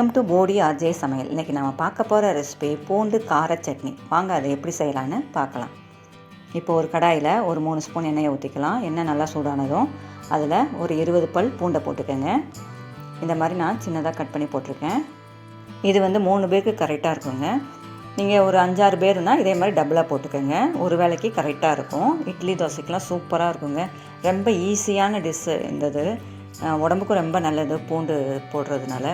Welcome to Bodi RJ சமையல். இன்றைக்கி நம்ம பார்க்க போகிற ரெசிபி பூண்டு கார சட்னி. வாங்க அதை எப்படி செய்யலான்னு பார்க்கலாம். இப்போ ஒரு கடாயில் ஒரு 3 ஸ்பூன் எண்ணெயை ஊற்றிக்கலாம். எண்ணெய் நல்லா சூடானதும் அதில் ஒரு 20 பல் பூண்டை போட்டுக்கோங்க. இந்த மாதிரி நான் சின்னதாக கட் பண்ணி போட்டிருக்கேன். இது வந்து 3 பேருக்கு கரெக்டாக இருக்குங்க. நீங்கள் ஒரு 5-6 பேருனால் இதே மாதிரி டபுளாக போட்டுக்கோங்க. ஒரு வேளைக்கு கரெக்டாக இருக்கும். இட்லி தோசைக்கெலாம் சூப்பராக இருக்குங்க. ரொம்ப ஈஸியான டிஷ்ஷு இந்த உடம்புக்கும் ரொம்ப நல்லது பூண்டு போடுறதுனால.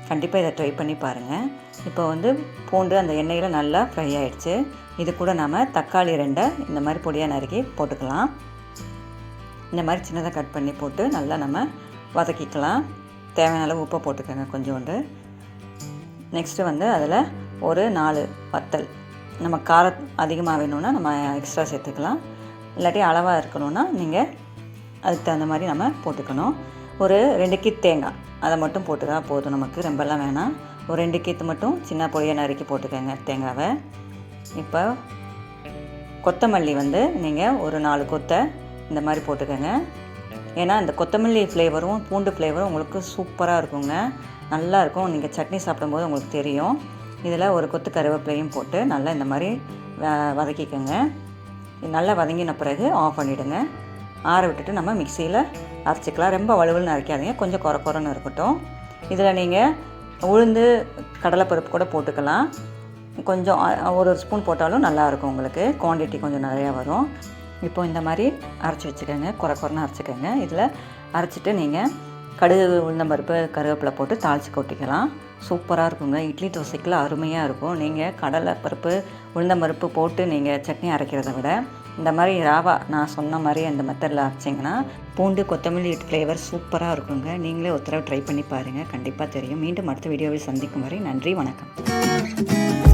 கண்டிப்பாக இதை ட்ரை பண்ணி பாருங்கள். இப்போ வந்து பூண்டு அந்த எண்ணெயில் நல்லா ஃப்ரை ஆகிடுச்சு. இது கூட நம்ம தக்காளி 2 இந்த மாதிரி பொடியாக நறுக்கி போட்டுக்கலாம். இந்த மாதிரி சின்னதாக கட் பண்ணி போட்டு நல்லா நம்ம வதக்கிக்கலாம். தேவையான அளவு உப்பை போட்டுக்கோங்க கொஞ்சோண்டு. நெக்ஸ்ட்டு வந்து அதில் ஒரு 4 வத்தல். நம்ம காரம் அதிகமாக வேணும்னா நம்ம எக்ஸ்ட்ரா சேர்த்துக்கலாம். இல்லாட்டி அளவாக இருக்கணும்னா நீங்கள் அதுக்கு தகுந்த மாதிரி நம்ம போட்டுக்கணும். ஒரு 2 கீத்து தேங்காய் அதை மட்டும் போட்டுக்கா போதும். நமக்கு ரொம்பலாம் வேணாம். ஒரு 2 கீத்து மட்டும் சின்ன பொடியாக நறுக்கி போட்டுக்கோங்க தேங்காவை. இப்போ கொத்தமல்லி வந்து நீங்கள் ஒரு 4 கொத்தை இந்த மாதிரி போட்டுக்கோங்க. ஏன்னா இந்த கொத்தமல்லி ஃப்ளேவரும் பூண்டு ஃப்ளேவரும் உங்களுக்கு சூப்பராக இருக்குங்க. நல்லாயிருக்கும். நீங்கள் சட்னி சாப்பிடும்போது உங்களுக்கு தெரியும். இதில் ஒரு கொத்து கருவேப்பிலையும் போட்டு நல்லா இந்த மாதிரி வதக்கிக்கோங்க. நல்லா வதங்கின பிறகு ஆஃப் பண்ணிவிடுங்க. ஆற விட்டுட்டு நம்ம மிக்சியில் அரைச்சிக்கலாம். ரொம்ப வலுவலுன்னு அரைக்காதீங்க, கொஞ்சம் குறன்னு இருக்கட்டும். இதில் நீங்கள் உளுந்து கடலைப்பருப்பு கூட போட்டுக்கலாம். கொஞ்சம் ஒரு ஸ்பூன் போட்டாலும் நல்லாயிருக்கும். உங்களுக்கு குவான்டிட்டி கொஞ்சம் நிறையா வரும். இப்போது இந்த மாதிரி அரைச்சி வச்சுக்கோங்க. குறன்னு அரைச்சிக்கோங்க. இதில் அரைச்சிட்டு நீங்கள் கடுகு உளுந்தம்பருப்பு கருவேப்பிலை போட்டு தாளித்து கொட்டிக்கலாம். சூப்பராக இருக்குங்க. இட்லி தோசைக்கெலாம் அருமையாக இருக்கும். நீங்கள் கடலைப்பருப்பு உளுந்தம்பருப்பு போட்டு நீங்கள் சட்னி அரைக்கிறத விட இந்த மாதிரி ராவா நான் சொன்ன மாதிரி அந்த மெத்தடில் அரைச்சிங்கன்னா பூண்டு கொத்தமல்லி ஃப்ளேவர் சூப்பராக இருக்குங்க. நீங்களே ஒரு தடவை ட்ரை பண்ணி பாருங்கள். கண்டிப்பாக தெரியும். மீண்டும் அடுத்த வீடியோவில் சந்திக்கும் வரை நன்றி, வணக்கம்.